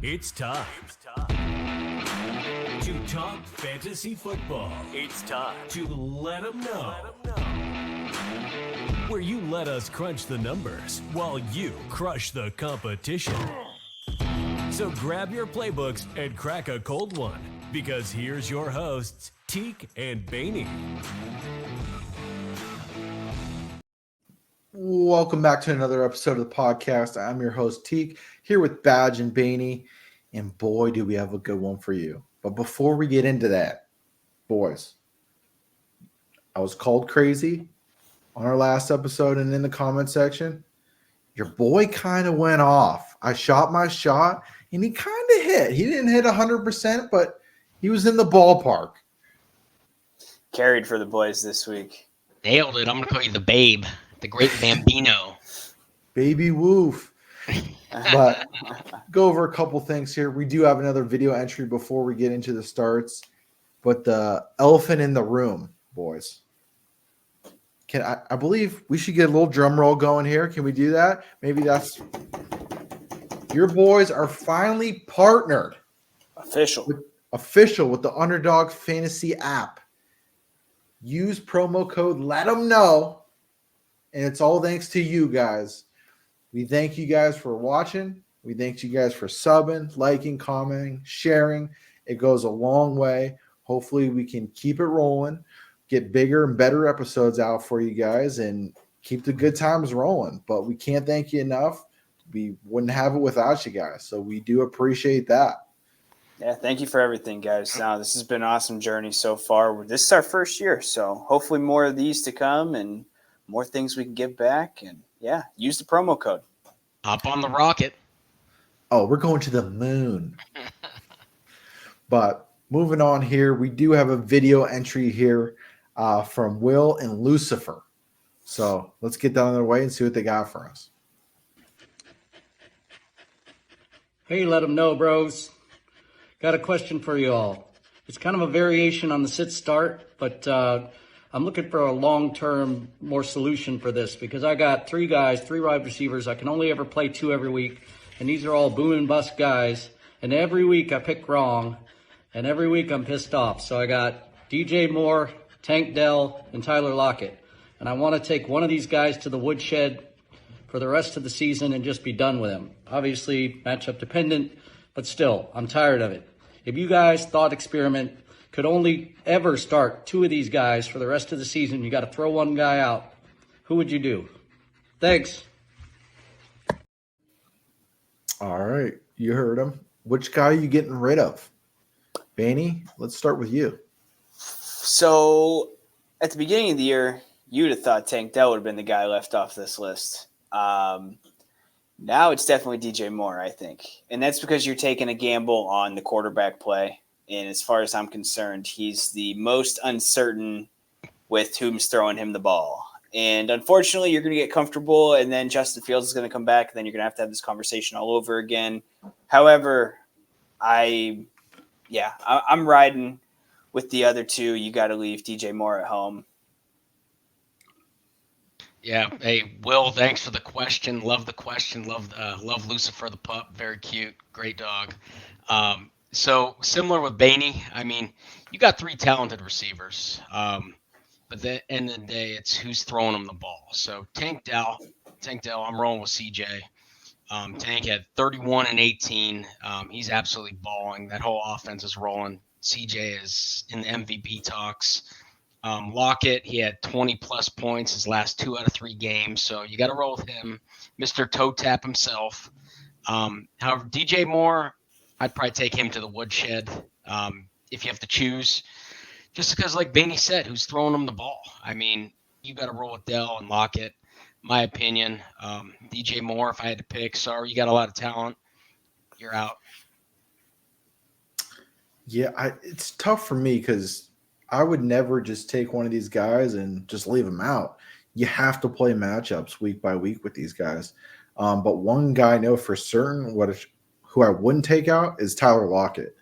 It's time to talk fantasy football. It's time to let them know. Where you let us crunch the numbers while you crush the competition. So grab your playbooks and crack a cold one, because here's your hosts, Teak and Baney. Welcome back to another episode of the podcast. I'm your host, Teak, here with Badge and Baney, and boy, do we have a good one for you. But before we get into that, boys, I was called crazy on our last episode and in the comment section. Your boy kind of went off. I shot my shot, and he kind of hit. He didn't hit 100%, but he was in the ballpark. Carried for the boys this week. Nailed it. I'm going to call you the Babe, the great Bambino. Baby woof. But go over a couple things here. We do have another video entry before we get into the starts. But the elephant in the room, boys. I believe we should get a little drum roll going here. Can we do that? Maybe that's your boys are finally partnered. Official With the Underdog Fantasy app. Use promo code Let 'em Know. And it's all thanks to you guys. We thank you guys for watching. We thank you guys for subbing, liking, commenting, sharing. It goes a long way. Hopefully we can keep it rolling, get bigger and better episodes out for you guys, and keep the good times rolling. But we can't thank you enough. We wouldn't have it without you guys. So we do appreciate that. Yeah, thank you for everything, guys. This has been an awesome journey so far. This is our first year, so hopefully more of these to come and more things we can give back. And yeah, use the promo code. Hop on the rocket. Oh, we're going to the moon. But moving on here, we do have a video entry here from Will and Lucifer. So let's get down their way and see what they got for us. Hey, let them know, bros. Got a question for you all. It's kind of a variation on the sit-start, but I'm looking for a long-term, more solution for this because I got three wide receivers. I can only ever play two every week, and these are all boom and bust guys. And every week I pick wrong, and every week I'm pissed off. So I got DJ Moore, Tank Dell, and Tyler Lockett. And I want to take one of these guys to the woodshed for the rest of the season and just be done with him. Obviously, matchup dependent, but still, I'm tired of it. If you guys, thought experiment, could only ever start two of these guys for the rest of the season, you got to throw one guy out, who would you do? Thanks. All right. You heard him. Which guy are you getting rid of? Baney, let's start with you. So at the beginning of the year, you'd have thought Tank Dell would have been the guy left off this list. Now it's definitely DJ Moore, I think. And that's because you're taking a gamble on the quarterback play. And as far as I'm concerned, he's the most uncertain with whom's throwing him the ball. And unfortunately, you're going to get comfortable, and then Justin Fields is going to come back, and then you're going to have this conversation all over again. However, I'm riding with the other two. You got to leave DJ Moore at home. Yeah. Hey, Will, thanks for the question. Love the question. Love Lucifer the pup. Very cute. Great dog. So similar with Baney, I mean, you got three talented receivers. But at the end of the day, it's who's throwing them the ball. So Tank Dell, I'm rolling with CJ. Tank had 31 and 18. He's absolutely balling. That whole offense is rolling. CJ is in the MVP talks. Lockett, he had 20-plus points his last 2 out of 3 games, so you got to roll with him. Mr. Toe Tap himself. However, DJ Moore, I'd probably take him to the woodshed if you have to choose. Just because, like Baney said, who's throwing him the ball? I mean, you got to roll with Dell and Lockett, my opinion. DJ Moore, if I had to pick, sorry, you got a lot of talent. You're out. Yeah, it's tough for me because I would never just take one of these guys and just leave them out. You have to play matchups week by week with these guys. But one guy I know for certain who I wouldn't take out is Tyler Lockett.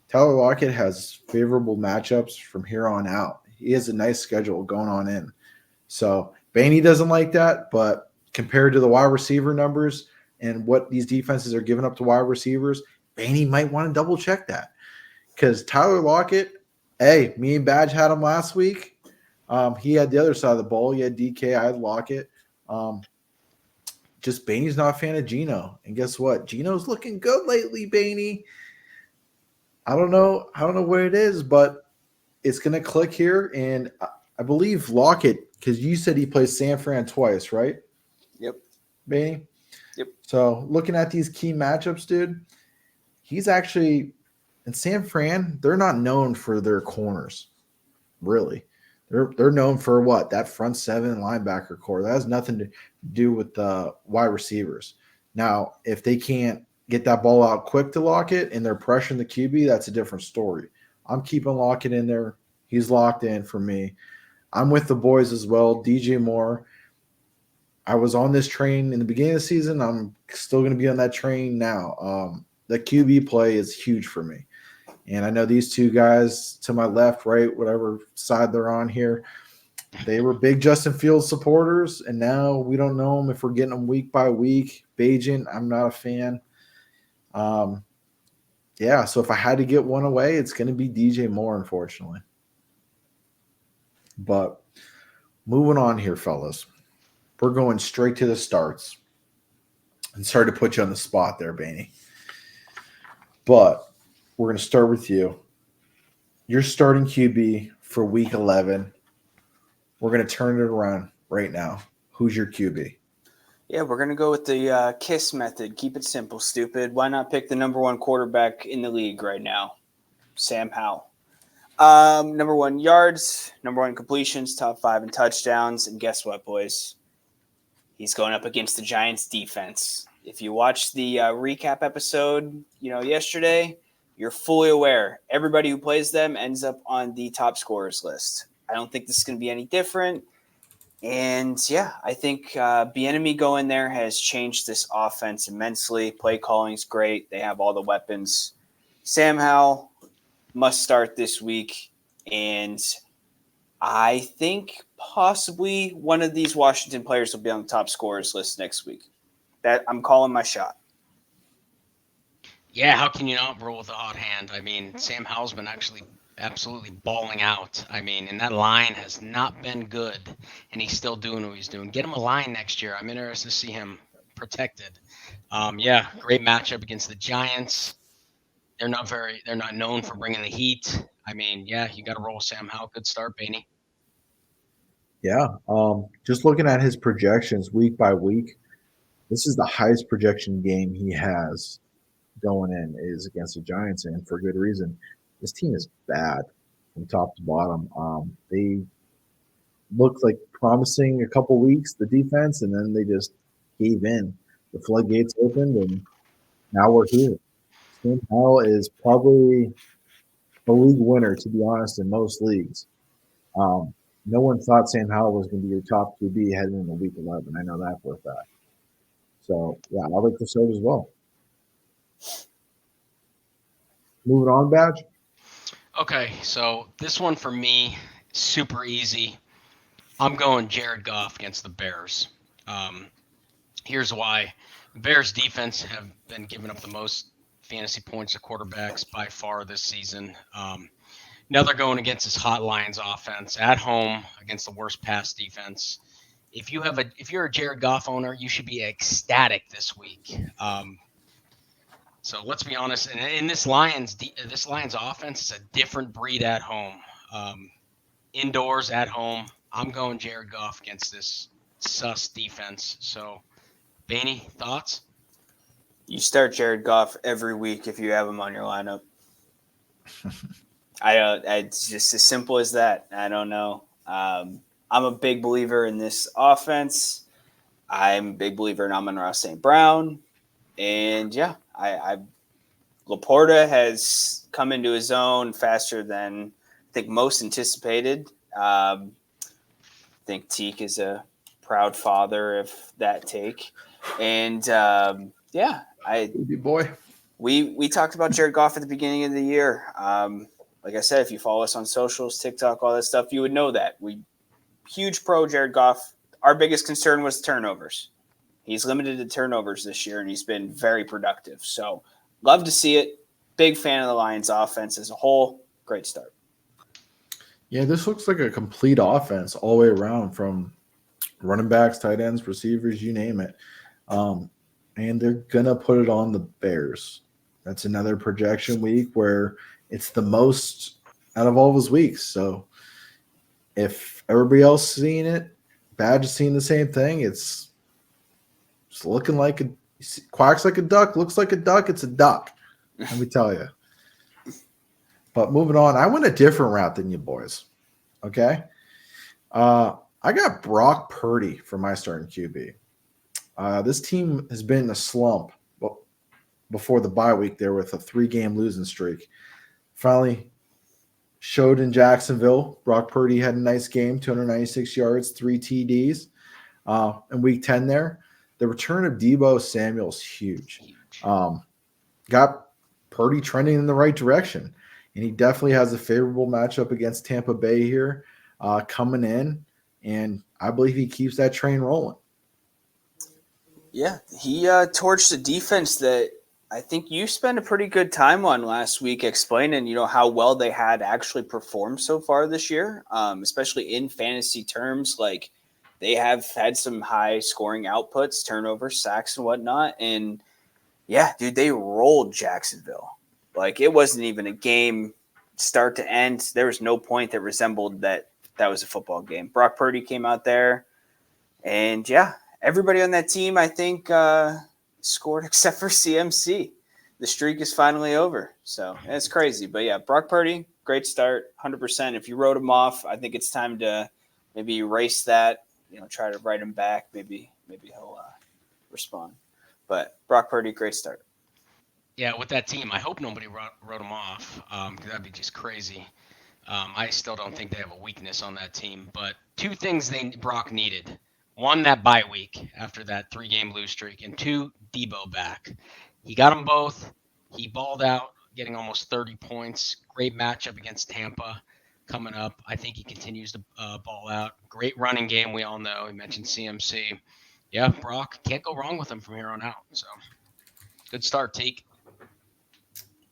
Tyler Lockett has favorable matchups from here on out. He has a nice schedule going on in. So Baney doesn't like that, but compared to the wide receiver numbers and what these defenses are giving up to wide receivers, Baney might want to double check that because Tyler Lockett, hey, me and Badge had him last week. He had the other side of the ball. He had DK, I had Lockett. Just Baney's not a fan of Geno. And guess what? Geno's looking good lately, Baney. I don't know what it is, but it's going to click here. And I believe Lockett, because you said he plays San Fran twice, right? Yep. Baney? Yep. So looking at these key matchups, dude, he's actually in San Fran. They're not known for their corners, really. They're known for what? That front seven linebacker core. That has nothing to do with the wide receivers. Now, if they can't get that ball out quick to Lockett and they're pressuring the QB, that's a different story. I'm keeping Lockett in there. He's locked in for me. I'm with the boys as well. DJ Moore. I was on this train in the beginning of the season. I'm still going to be on that train now. The QB play is huge for me. And I know these two guys to my left, right, whatever side they're on here, they were big Justin Fields supporters, and now we don't know them if we're getting them week by week. Bajan, I'm not a fan. Yeah, so if I had to get one away, it's going to be DJ Moore, unfortunately. But moving on here, fellas. We're going straight to the starts. And sorry to put you on the spot there, Baney. But we're going to start with you. You're starting QB for week 11. We're going to turn it around right now. Who's your QB? Yeah, we're going to go with the KISS method. Keep it simple, stupid. Why not pick the number one quarterback in the league right now? Sam Howell. Number 1 yards, number 1 completions, top 5 in touchdowns. And guess what, boys? He's going up against the Giants defense. If you watched the recap episode, yesterday, you're fully aware. Everybody who plays them ends up on the top scorers list. I don't think this is going to be any different. And, yeah, I think Bieniemy going there has changed this offense immensely. Play calling is great. They have all the weapons. Sam Howell must start this week. And I think possibly one of these Washington players will be on the top scorers list next week. That I'm calling my shot. Yeah, how can you not roll with a hot hand? I mean, Sam Howell's been actually absolutely balling out. I mean, and that line has not been good, and he's still doing what he's doing. Get him a line next year. I'm interested to see him protected. Yeah, great matchup against the Giants. They're not known for bringing the heat. I mean, yeah, you got to roll Sam Howell. Good start, Baney. Yeah. Just looking at his projections week by week, this is the highest projection game he has going in is against the Giants, and for good reason. This team is bad from top to bottom. They looked like promising a couple weeks, the defense, and then they just gave in. The floodgates opened, and now we're here. Sam Howell is probably a league winner, to be honest, in most leagues. No one thought Sam Howell was going to be your top QB heading into week 11. I know that for a fact. So, yeah, I like the start as well. Moving on, Badge. Okay, so this one for me, super easy. I'm going Jared Goff against the Bears. Here's why. The Bears defense have been giving up the most fantasy points to quarterbacks by far this season. Now they're going against this hot Lions offense at home against the worst pass defense. If you're a Jared Goff owner, you should be ecstatic this week. So let's be honest. In this Lions offense is a different breed at home. Indoors at home, I'm going Jared Goff against this sus defense. So, Baney, thoughts? You start Jared Goff every week if you have him on your lineup. It's just as simple as that. I don't know. I'm a big believer in this offense. I'm a big believer in Amon-Ra St. Brown. And, yeah, Laporta has come into his own faster than I think most anticipated. I think Teak is a proud father of that take. And, boy. We talked about Jared Goff at the beginning of the year. Like I said, if you follow us on socials, TikTok, all that stuff, you would know that. Huge pro Jared Goff. Our biggest concern was turnovers. He's limited to turnovers this year, and he's been very productive. So love to see it. Big fan of the Lions offense as a whole. Great start. Yeah, this looks like a complete offense all the way around, from running backs, tight ends, receivers, you name it. And they're going to put it on the Bears. That's another projection week where it's the most out of all those weeks. So if everybody else is seeing it, Badge is seeing the same thing. It's looking like quacks like a duck, looks like a duck. It's a duck. Let me tell you. But moving on, I went a different route than you boys. Okay. I got Brock Purdy for my starting QB. This team has been in a slump before the bye week there with a 3-game losing streak. Finally showed in Jacksonville. Brock Purdy had a nice game, 296 yards, 3 TDs. In week 10 there, the return of Deebo Samuel's huge. Got Purdy trending in the right direction. And he definitely has a favorable matchup against Tampa Bay here coming in. And I believe he keeps that train rolling. Yeah, he torched a defense that I think you spent a pretty good time on last week explaining, how well they had actually performed so far this year, especially in fantasy terms. Like, they have had some high scoring outputs, turnovers, sacks, and whatnot. And yeah, dude, they rolled Jacksonville. Like, it wasn't even a game start to end. There was no point that resembled that was a football game. Brock Purdy came out there, and yeah, everybody on that team, I think, scored except for CMC. The streak is finally over. So it's crazy. But yeah, Brock Purdy, great start, 100%. If you wrote him off, I think it's time to maybe erase that, try to write him back. Maybe he'll respond. But Brock Purdy, great start. Yeah, with that team, I hope nobody wrote him off, because that'd be just crazy. I still don't think they have a weakness on that team. But 2 things Brock needed. 1, that bye week after that 3-game lose streak, and 2, Deebo back. He got them both. He balled out, getting almost 30 points. Great matchup against Tampa coming up. I think he continues to ball out. Great running game, we all know. He mentioned CMC. Yeah, Brock, can't go wrong with him from here on out. So, good start, Teak.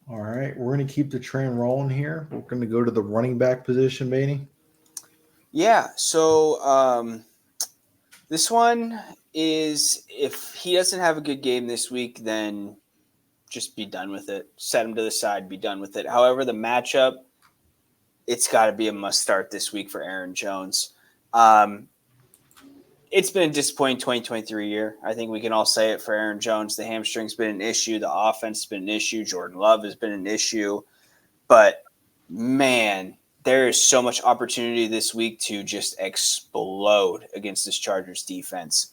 All right, we're going to keep the train rolling here. We're going to go to the running back position, Bainey. Yeah, so this one is, if he doesn't have a good game this week, then just be done with it. Set him to the side, be done with it. However, the matchup, it's got to be a must start this week for Aaron Jones. It's been a disappointing 2023 year. I think we can all say it for Aaron Jones. The hamstring's been an issue. The offense has been an issue. Jordan Love has been an issue. But, man, there is so much opportunity this week to just explode against this Chargers defense.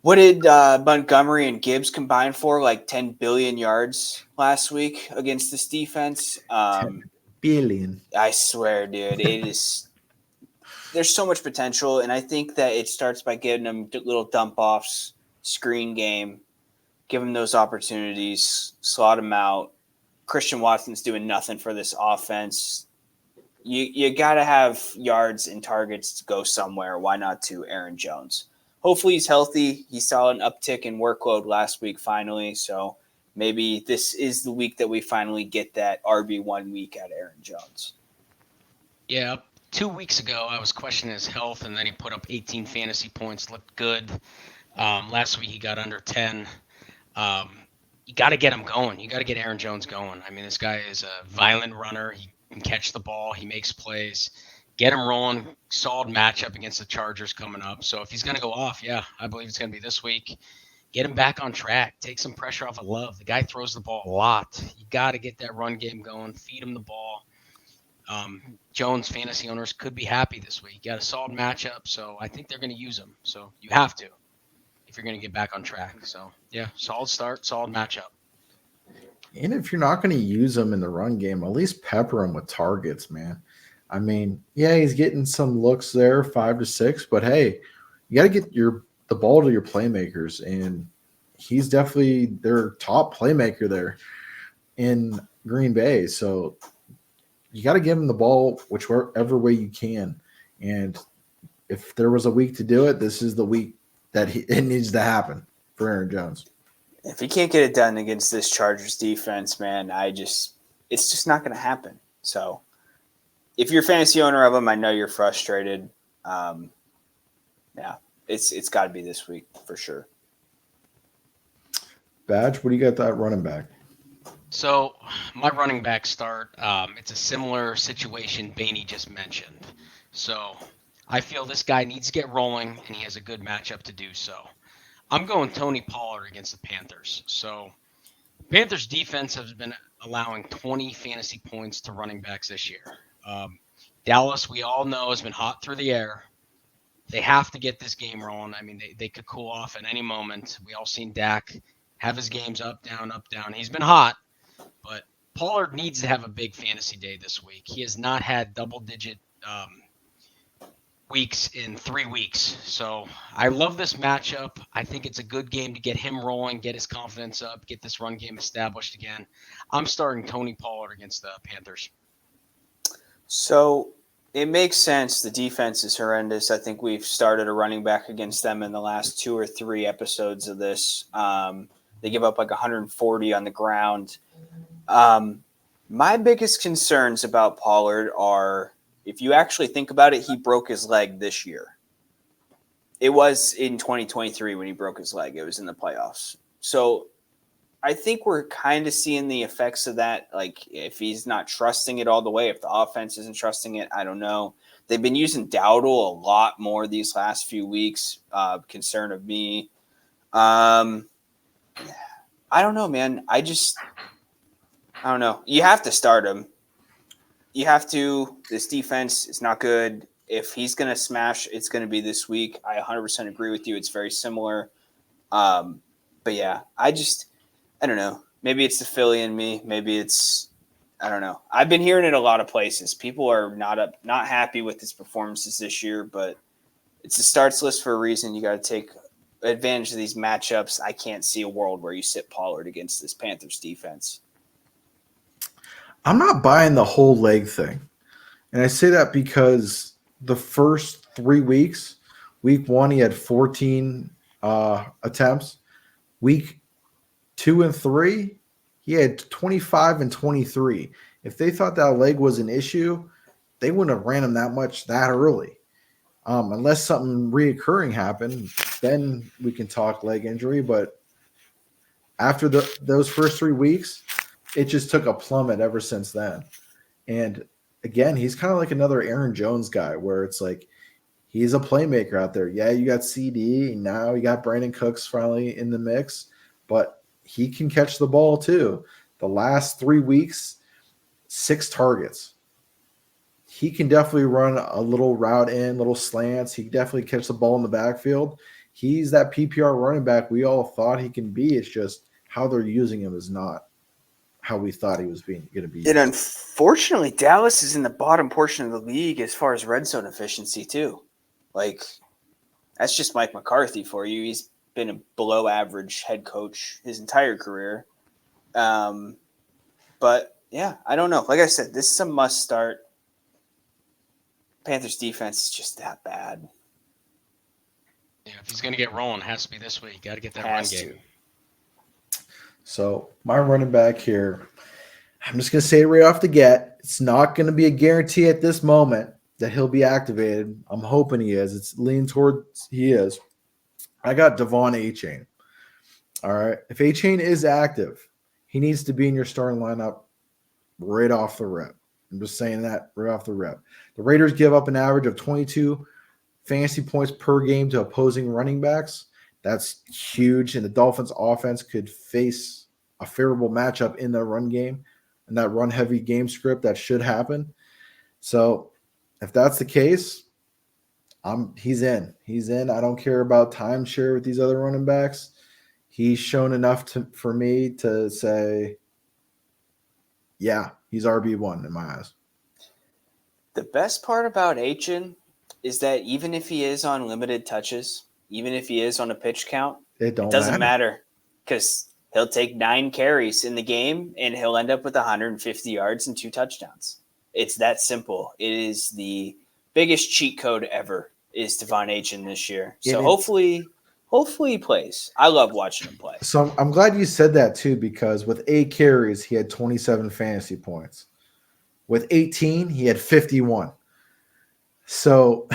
What did Montgomery and Gibbs combine for? Like 10 billion yards last week against this defense? 10 billion. I swear, dude. It is – there's so much potential, and I think that it starts by getting them little dump-offs, screen game, give them those opportunities, slot them out. Christian Watson's doing nothing for this offense. You got to have yards and targets to go somewhere. Why not to Aaron Jones? Hopefully he's healthy. He saw an uptick in workload last week finally, so maybe this is the week that we finally get that RB1 week at Aaron Jones. Yeah, 2 weeks ago I was questioning his health, and then he put up 18 fantasy points, looked good. Last week he got under 10. You got to get him going. You got to get Aaron Jones going. I mean, this guy is a violent runner. He can catch the ball. He makes plays. Get him rolling. Solid matchup against the Chargers coming up. So if he's going to go off, yeah, I believe it's going to be this week. Get him back on track. Take some pressure off of Love. The guy throws the ball a lot. You got to get that run game going. Feed him the ball. Jones fantasy owners could be happy this week. You got a solid matchup, so I think they're going to use him. So you have to if you're going to get back on track. So, yeah, solid start, solid matchup. And if you're not going to use him in the run game, at least pepper him with targets, man. I mean, yeah, he's getting some looks there, 5 to 6, but hey, you got to get the ball to your playmakers, and he's definitely their top playmaker there in Green Bay. So you got to give him the ball whichever way you can. And if there was a week to do it, this is the week that it needs to happen for Aaron Jones. If he can't get it done against this Chargers defense, man, it's just not going to happen. So if you're a fantasy owner of him, I know you're frustrated. Yeah, it's got to be this week for sure. Badge, what do you got that running back? So my running back start, it's a similar situation Baney just mentioned. So I feel this guy needs to get rolling, and he has a good matchup to do so. I'm going Tony Pollard against the Panthers. So Panthers defense has been allowing 20 fantasy points to running backs this year. Dallas, we all know, has been hot through the air. They have to get this game rolling. I mean, they could cool off at any moment. We all seen Dak have his games up, down, up, down. He's been hot, but Pollard needs to have a big fantasy day this week. He has not had double-digit weeks in 3 weeks. So I love this matchup. I think it's a good game to get him rolling, get his confidence up, get this run game established again. I'm starting Tony Pollard against the Panthers. So it makes sense. The defense is horrendous. I think we've started a running back against them in the last 2 or 3 episodes of this. They give up like 140 on the ground. My biggest concerns about Pollard are, if you actually think about it, he broke his leg this year. It was in 2023 when he broke his leg. It was in the playoffs. So I think we're kind of seeing the effects of that. Like, if he's not trusting it all the way, if the offense isn't trusting it, I don't know. They've been using Dowdle a lot more these last few weeks. Concern of me. I don't know, man. I don't know. You have to start him. You have to. This defense is not good. If he's going to smash, it's going to be this week. I 100% agree with you. It's very similar. But yeah, I don't know. Maybe it's the Philly in me. Maybe it's, I don't know. I've been hearing it a lot of places. People are not happy with his performances this year, but it's a starts list for a reason. You got to take advantage of these matchups. I can't see a world where you sit Pollard against this Panthers defense. I'm not buying the whole leg thing. And I say that because the first 3 weeks, week 1, he had 14 attempts. Week 2 and 3, he had 25 and 23. If they thought that leg was an issue, they wouldn't have ran him that early. Unless something reoccurring happened, then we can talk leg injury. But after those first 3 weeks, it just took a plummet ever since then. And again, he's kind of like another Aaron Jones guy, where it's like he's a playmaker out there. Yeah, you got CD, and now you got Brandon Cooks finally in the mix, but he can catch the ball too. The last 3 weeks, 6 targets. He can definitely run a little route in, little slants. He can definitely catch the ball in the backfield. He's that PPR running back we all thought he can be. It's just how they're using him is not how we thought he was going to be. And unfortunately, Dallas is in the bottom portion of the league as far as red zone efficiency too. Like, that's just Mike McCarthy for you. He's been a below average head coach his entire career. But yeah, I don't know. Like I said, this is a must start. Panthers defense is just that bad. Yeah, if he's going to get rolling, it has to be this week. Got to get that run game. So my running back here, I'm just going to say it right off the get. It's not going to be a guarantee at this moment that he'll be activated. I'm hoping he is. It's leaning towards he is. I got Devon Achane. All right. If Achane is active, he needs to be in your starting lineup right off the rip. I'm just saying that right off the rip. The Raiders give up an average of 22 fantasy points per game to opposing running backs. That's huge. And the Dolphins offense could face a favorable matchup in the run game and that run heavy game script that should happen. So if that's the case, he's in. He's in. I don't care about timeshare with these other running backs. He's shown enough for me to say, yeah, he's RB1 in my eyes. The best part about Achane is that even if he is on limited touches, even if he is on a pitch count, it doesn't matter because he'll take 9 carries in the game and he'll end up with 150 yards and 2 touchdowns. It's that simple. It is the biggest cheat code ever is Devon Achane this year. So hopefully Hopefully he plays. I love watching him play. So I'm glad you said that too, because with 8 carries, he had 27 fantasy points. With 18, he had 51. So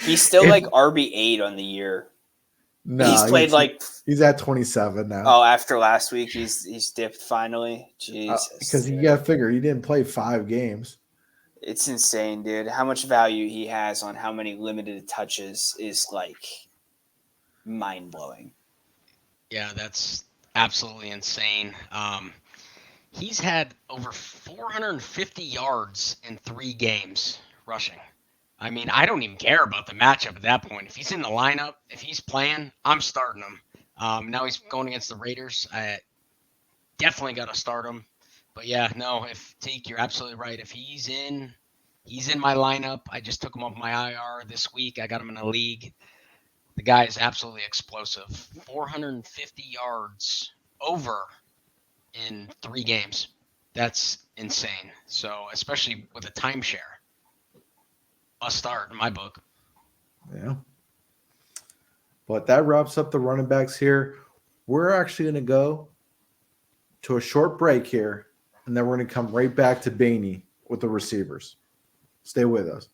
he's still like RB8 on the year. No, he's played he's at 27 now. Oh, after last week, he's dipped finally. Jesus, because you got to figure he didn't play 5 games. It's insane, dude. How much value he has on how many limited touches is like mind blowing. Yeah, that's absolutely insane. He's had over 450 yards in 3 games rushing. I mean, I don't even care about the matchup at that point. If he's in the lineup, if he's playing, I'm starting him. Now he's going against the Raiders. I definitely got to start him. But yeah, no, if Teak, you're absolutely right. If he's in my lineup. I just took him off my IR this week. I got him in a league. The guy is absolutely explosive. 450 yards over in 3 games. That's insane. So, especially with a timeshare. A start in my book. Yeah. But that wraps up the running backs here. We're actually going to go to a short break here, and then we're going to come right back to Baney with the receivers. Stay with us.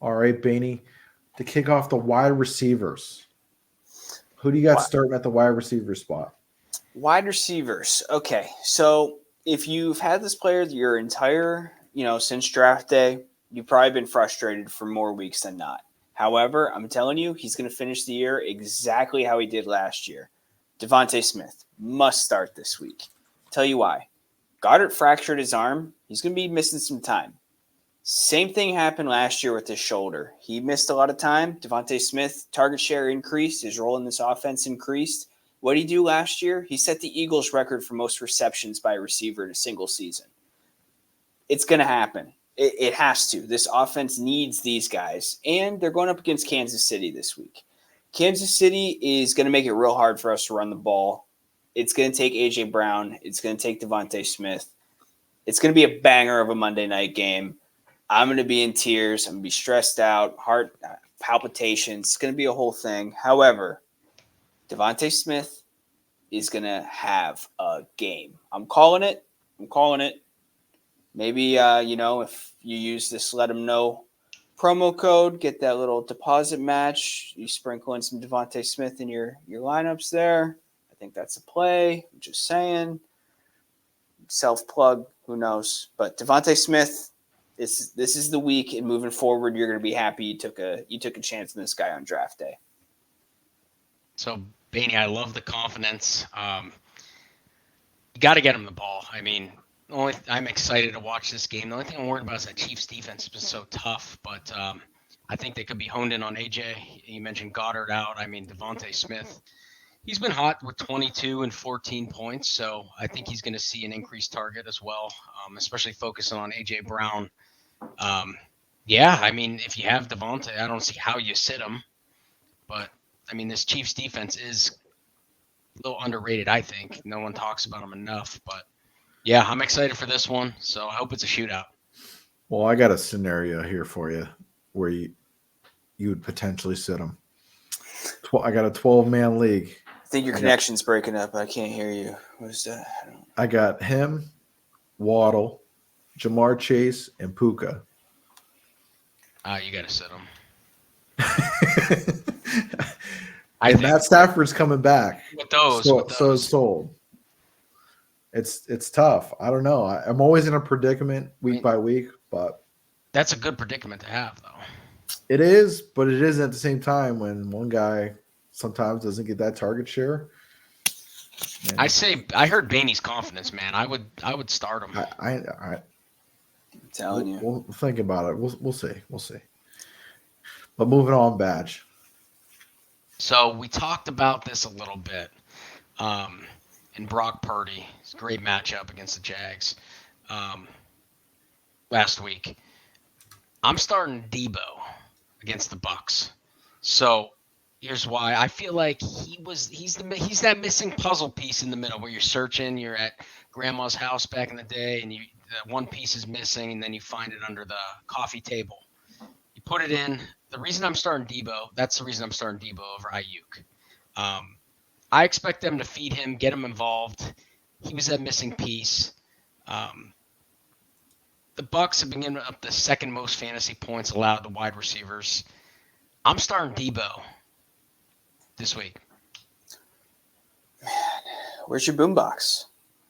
All right, Baney, to kick off the wide receivers. Who do you got starting at the wide receiver spot? Wide receivers. Okay, so if you've had this player your entire, since draft day, you've probably been frustrated for more weeks than not. However, I'm telling you, he's going to finish the year exactly how he did last year. Devontae Smith must start this week. Tell you why. Goddard fractured his arm. He's going to be missing some time. Same thing happened last year with his shoulder. He missed a lot of time. Devontae Smith, target share increased. His role in this offense increased. What did he do last year? He set the Eagles record for most receptions by a receiver in a single season. It's going to happen. It has to. This offense needs these guys. And they're going up against Kansas City this week. Kansas City is going to make it real hard for us to run the ball. It's going to take A.J. Brown. It's going to take Devontae Smith. It's going to be a banger of a Monday night game. I'm going to be in tears. I'm going to be stressed out, heart palpitations. It's going to be a whole thing. However, Devontae Smith is going to have a game. I'm calling it. Maybe, if you use this Let Him Know promo code, get that little deposit match. You sprinkle in some Devontae Smith in your lineups there. I think that's a play. I'm just saying. Self-plug, who knows. But Devontae Smith, this is the week, and moving forward, you're going to be happy you took a chance on this guy on draft day. So, Baney, I love the confidence. You got to get him the ball. I mean, I'm excited to watch this game. The only thing I'm worried about is that Chiefs defense has been so tough, but I think they could be honed in on AJ. You mentioned Goddard out. I mean, Devontae Smith, he's been hot with 22 and 14 points, so I think he's going to see an increased target as well, especially focusing on AJ Brown. Yeah, I mean, if you have Devontae, I don't see how you sit him, but I mean, this Chiefs defense is a little underrated, I think. No one talks about them enough, but yeah, I'm excited for this one, so I hope it's a shootout. Well, I got a scenario here for you where you would potentially sit him. I got a 12-man league. I think your connection's breaking up. I can't hear you. What's that? I got him, Waddle, Jamar Chase, and Puka. You got to sit him. Matt Stafford's coming back. With those. So it's sold. It's tough. I don't know. I'm always in a predicament week by week, but That's a good predicament to have, though. it is. But it is at the same time when one guy sometimes doesn't get that target share. And I heard Bainey's confidence, man. I would start him. I'm telling you. We'll think about it. We'll see. We'll see. But moving on, Badge. So we talked about this a little bit. And Brock Purdy, it's a great matchup against the Jags last week. I'm starting Debo against the Bucks. So here's why. I feel like he's that missing puzzle piece in the middle where you're searching. You're at grandma's house back in the day, and that one piece is missing, and then you find it under the coffee table. You put it in. The reason I'm starting Debo, that's the reason I'm starting Debo over Ayuk. I expect them to feed him, get him involved. He was that missing piece. The Bucks have been giving up the second most fantasy points allowed to wide receivers. I'm starting Debo this week. Where's your boombox?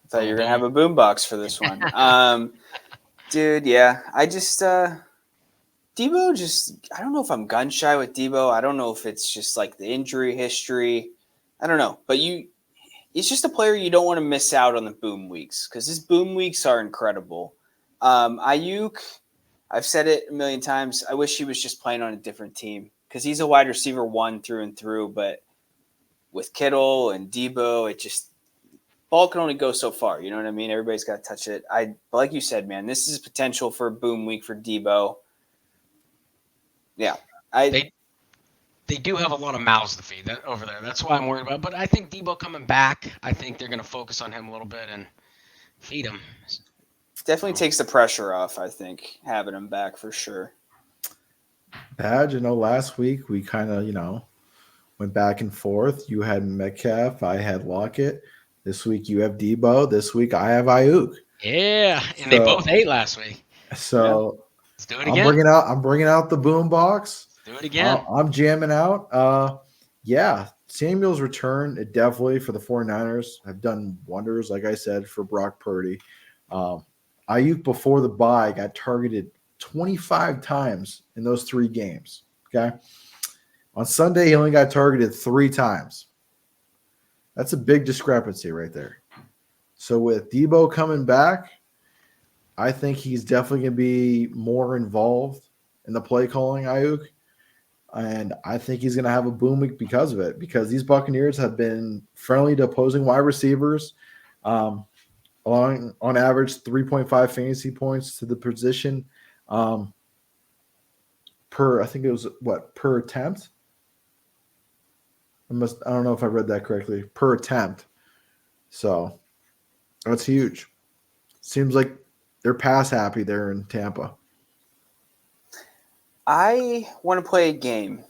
I thought you were gonna have a boombox for this one. Dude, yeah. I just Debo I don't know if I'm gun shy with Debo. I don't know if it's just like the injury history. I don't know. But it's just a player you don't want to miss out on the boom weeks because his boom weeks are incredible. Ayuk, I've said it a million times. I wish he was just playing on a different team because he's a wide receiver 1 through and through. But with Kittle and Debo, ball can only go so far. You know what I mean? Everybody's got to touch it. Like you said, man, this is potential for a boom week for Debo. Yeah. They do have a lot of mouths to feed over there. That's why I'm worried about it. But I think Debo coming back, I think they're going to focus on him a little bit and feed him. Definitely takes the pressure off, I think, having him back for sure. Badge, last week we kind of, went back and forth. You had Metcalf, I had Lockett. This week you have Debo. This week I have Ayuk. Yeah, and they both ate last week. So let's do it again. I'm bringing out the boom box. Do it again. I'm jamming out. Yeah, Samuel's return, it definitely for the 49ers have done wonders, like I said, for Brock Purdy. Ayuk before the bye got targeted 25 times in those 3 games. Okay. On Sunday, he only got targeted 3 times. That's a big discrepancy right there. So with Debo coming back, I think he's definitely going to be more involved in the play calling, Ayuk. And I think he's going to have a boom week because of it, because these Buccaneers have been friendly to opposing wide receivers, allowing on average 3.5 fantasy points to the position per attempt. I don't know if I read that correctly, per attempt. So that's huge. Seems like they're pass happy there in Tampa. I want to play a game.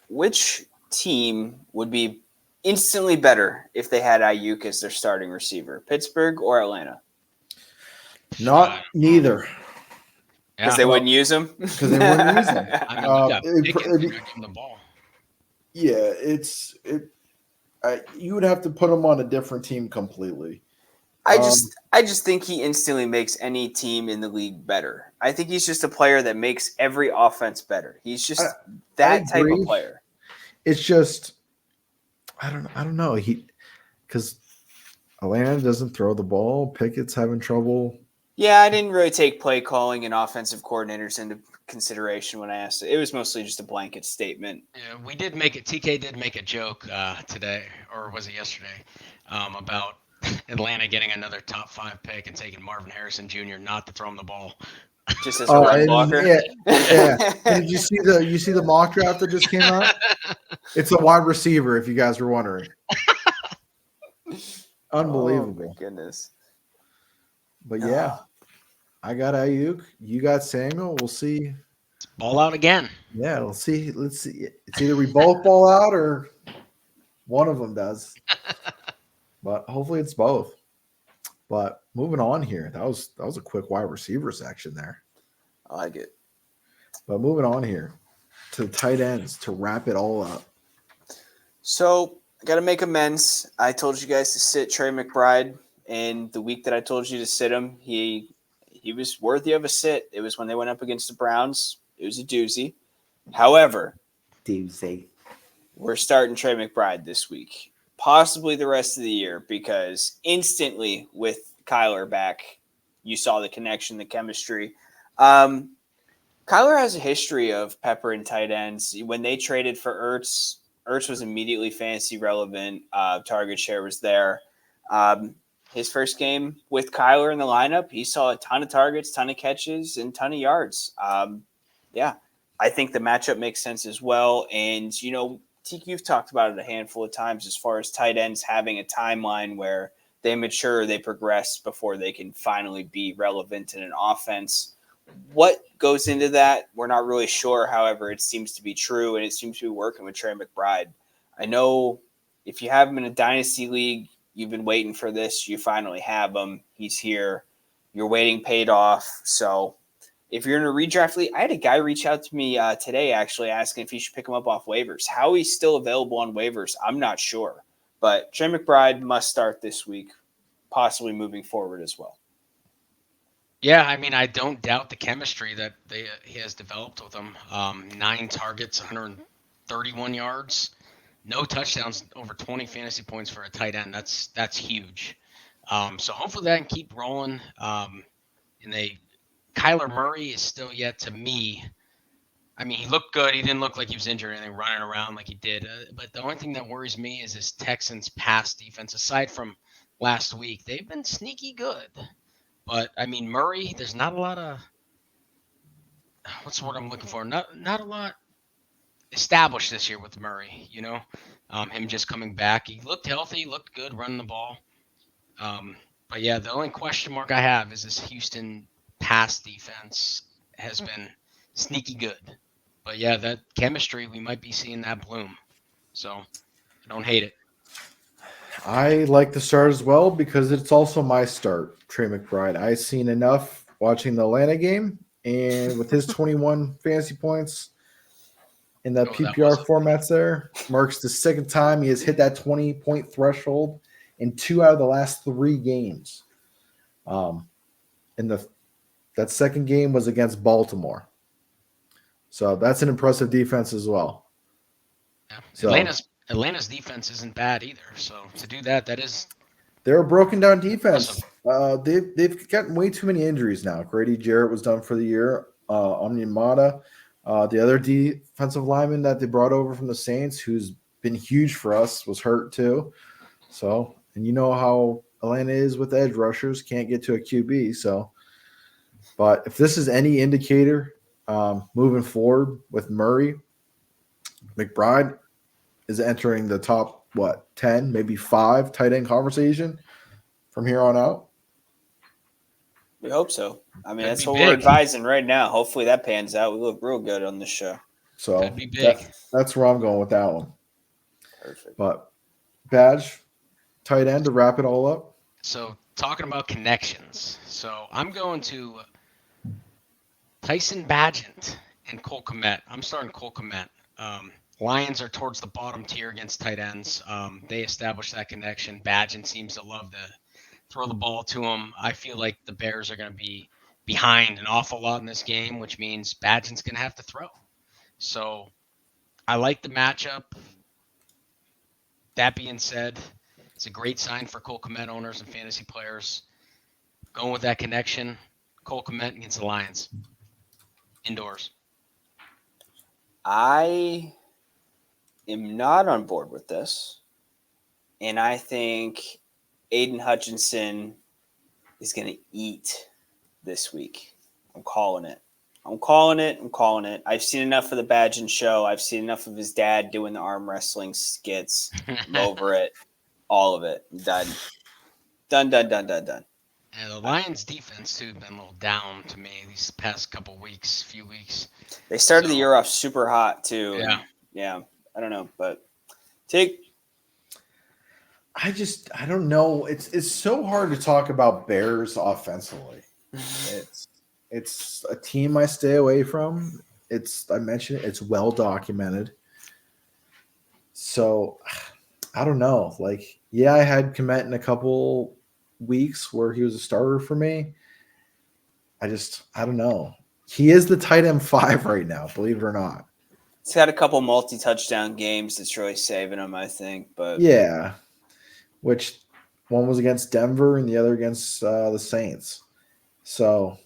Which team would be instantly better if they had Ayuk as their starting receiver? Pittsburgh or Atlanta? Not neither. Because they wouldn't use him? Because they wouldn't use him. I mean, you got Pickens, give him the ball. Yeah, you would have to put him on a different team completely. I just think he instantly makes any team in the league better. I think he's just a player that makes every offense better. He's just that type of player. It's just I don't know. Because Atlanta doesn't throw the ball. Pickett's having trouble. Yeah, I didn't really take play calling and offensive coordinators into consideration when I asked it. It was mostly just a blanket statement. Yeah, we did make it. TK did make a joke today, or was it yesterday, about Atlanta getting another top 5 pick and taking Marvin Harrison Jr. not to throw him the ball. Just as a run blocker. Yeah. Did you see the mock draft that just came out? It's a wide receiver, if you guys were wondering. Unbelievable. Oh my goodness. But yeah, I got Ayuk. You got Samuel. We'll see. Ball out again. Yeah, we'll see. Let's see. It's either we both ball out or one of them does. But hopefully it's both. But moving on here, that was a quick wide receiver section there. I like it. But moving on here to the tight ends to wrap it all up. So I got to make amends. I told you guys to sit Trey McBride And the week that I told you to sit him, he was worthy of a sit. It was when they went up against the Browns. It was a doozy. However, we're starting Trey McBride this week, possibly the rest of the year, because instantly with Kyler back, you saw the connection, the chemistry. Kyler has a history of peppering tight ends. When they traded for Ertz was immediately fantasy relevant. Target share was there. His first game with Kyler in the lineup, he saw a ton of targets, ton of catches, and ton of yards. I think the matchup makes sense as well. And, Teak, you've talked about it a handful of times as far as tight ends having a timeline where they mature, they progress before they can finally be relevant in an offense. What goes into that, we're not really sure. However, it seems to be true, and it seems to be working with Trey McBride. I know if you have him in a dynasty league, you've been waiting for this. You finally have him. He's here. Your waiting paid off. So if you're in a redraft league, I had a guy reach out to me today actually asking if he should pick him up off waivers. How he's still available on waivers, I'm not sure. But Trey McBride must start this week, possibly moving forward as well. Yeah, I mean, I don't doubt the chemistry that he has developed with them. 9 targets, 131 yards, no touchdowns, over 20 fantasy points for a tight end. That's huge. So hopefully that can keep rolling. Kyler Murray is still yet to me. I mean, he looked good. He didn't look like he was injured or anything, running around like he did. But the only thing that worries me is this Texans pass defense. Aside from last week, they've been sneaky good. But I mean, Murray, there's not a lot of what's the word I'm looking for? Not a lot established this year with Murray. Him just coming back. He looked healthy, looked good, running the ball. But yeah, the only question mark I have is this Houston pass defense has been sneaky good. But yeah, that chemistry, we might be seeing that bloom. So I don't hate it. I like the start as well because it's also my start, Trey McBride. I've seen enough watching the Atlanta game, and with his 21 fantasy points in the PPR formats there, marks the second time he has hit that 20-point threshold in 2 out of the last 3 games. That second game was against Baltimore. So that's an impressive defense as well. Yeah. So, Atlanta's defense isn't bad either. So to do that is they're a broken down defense. They've gotten way too many injuries now. Grady Jarrett was done for the year. Onyemata, the other defensive lineman that they brought over from the Saints, who's been huge for us, was hurt too. So, and you know how Atlanta is with edge rushers, can't get to a QB. So, but if this is any indicator moving forward with Murray, McBride is entering the top, 10, maybe 5 tight end conversation from here on out? We hope so. I mean, That'd that's be what big. we're advising right now. Hopefully that pans out. We look real good on this show. So That'd be big. That's where I'm going with that one. Perfect. But Badge, tight end to wrap it all up. So talking about connections. So I'm going to Tyson Bagent and Cole Kmet. I'm starting Cole Kmet. Lions are towards the bottom tier against tight ends. They established that connection. Bagent seems to love to throw the ball to him. I feel like the Bears are going to be behind an awful lot in this game, which means Bagent's going to have to throw. So I like the matchup. That being said, it's a great sign for Cole Kmet owners and fantasy players. Going with that connection, Cole Kmet against the Lions. Indoors. I am not on board with this. And I think Aiden Hutchinson is going to eat this week. I'm calling it. I've seen enough of the Badgett show. I've seen enough of his dad doing the arm wrestling skits. I'm over it. All of it. I'm done. Done. Yeah, the Lions defense too has been a little down to me these past few weeks. They started the year off super hot too. Yeah. Yeah. I don't know, but take. I don't know. It's so hard to talk about Bears offensively. It's a team I stay away from. I mentioned it's well documented. So I don't know. I had Kmet in a couple weeks where he was a starter for me. I don't know. He is the tight end 5 right now, believe it or not. He's had a couple multi-touchdown games that's really saving him, I think. But Yeah, which one was against Denver and the other against the Saints. So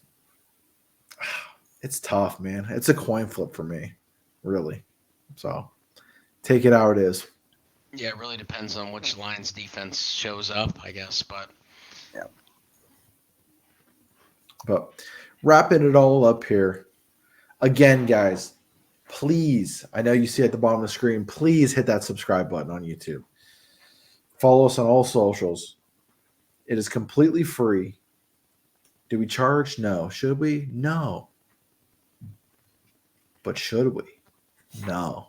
it's tough, man. It's a coin flip for me, really. So take it how it is. Yeah, it really depends on which Lions defense shows up, I guess. But wrapping it all up here. Again, guys, please, I know you see at the bottom of the screen, please hit that subscribe button on YouTube. Follow us on all socials. It is completely free. Do we charge? No. Should we? No. But should we? No.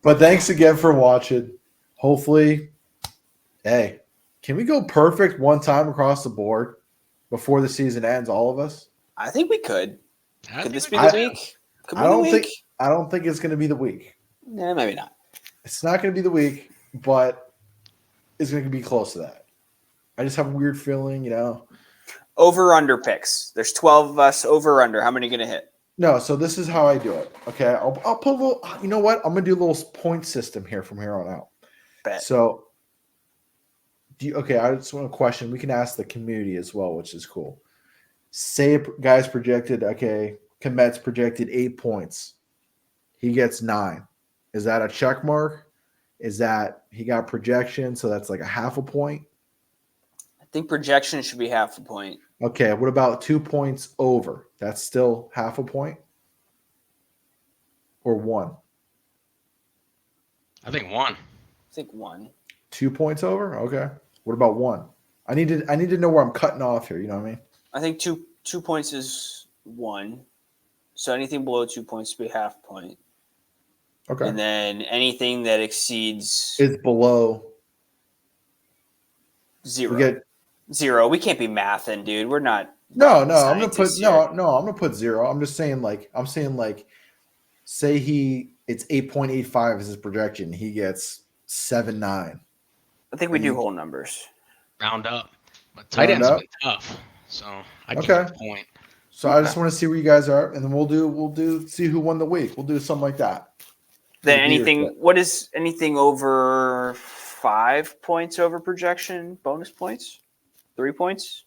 But thanks again for watching. Hopefully, hey, can we go perfect one time across the board before the season ends, all of us? I think we could. I Could think this we be the week? Could I be the don't week? think I don't think it's going to be the week. Nah, maybe not. It's not going to be the week, but it's going to be close to that. I just have a weird feeling, you know. Over under picks. There's 12 of us. Over under. How many going to hit? No, so this is how I do it. Okay, I'll put a little. You know what? I'm going to do a little point system here from here on out. Bet. So, I just want to question. We can ask the community as well, which is cool. Say a guy's projected. Okay, Komet's projected 8 points. He gets 9. Is that a check mark? Is that he got projection? So that's like a half a point. I think projection should be half a point. Okay, what about 2 points over? That's still half a point? Or 1? I think 1. I think 1. 2 points over? Okay. What about 1? I need to know where I'm cutting off here, you know what I mean? I think two points is 1. So anything below 2 points would be half point. Okay. And then anything that exceeds It's below 0. we get 0. We can't be mathing, dude. We're not. No, I'm gonna put scientists no, here. no, I'm gonna put 0. I'm saying say it's 8.85 is his projection. He gets 7.9. I think we do whole numbers. Round up. But tight Round ends up? been tough. So I give Okay. it a point. So I just want to see where you guys are, and then we'll do see who won the week. We'll do something like that. Then Maybe anything, or- what is anything over 5 points over projection? Bonus points? 3 points?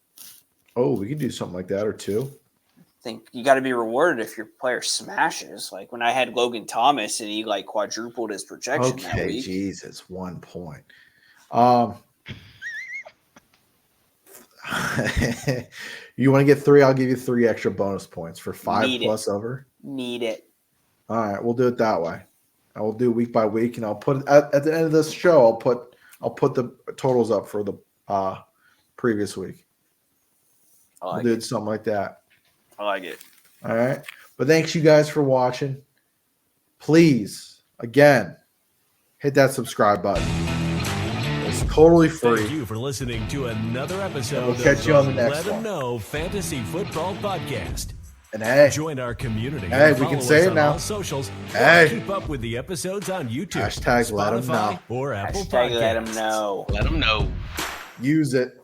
Oh, we could do something like that or 2. I think you got to be rewarded if your player smashes. Like when I had Logan Thomas and he like quadrupled his projection that Okay, week. Jesus, 1 point. You want to get 3? I'll give you 3 extra bonus points for 5 Need it. plus over. Need it. All right, we'll do it that way. I will do week by week, and I'll put at the end of this show. I'll put the totals up for the previous week. I We'll do something like that. like it. All right, but thanks you guys for watching. Please, again, hit that subscribe button. It's totally free. Thank you for listening to another episode We'll catch you on the of next Let 'Em one. Know Fantasy Football Podcast. And hey, Join our community. Hey, and we can follow say us it on now. all socials. Or Hey. keep up with the episodes on YouTube, Hashtag let 'em Spotify, know. or Apple Hashtag let him Podcasts. know. Let them know. use it.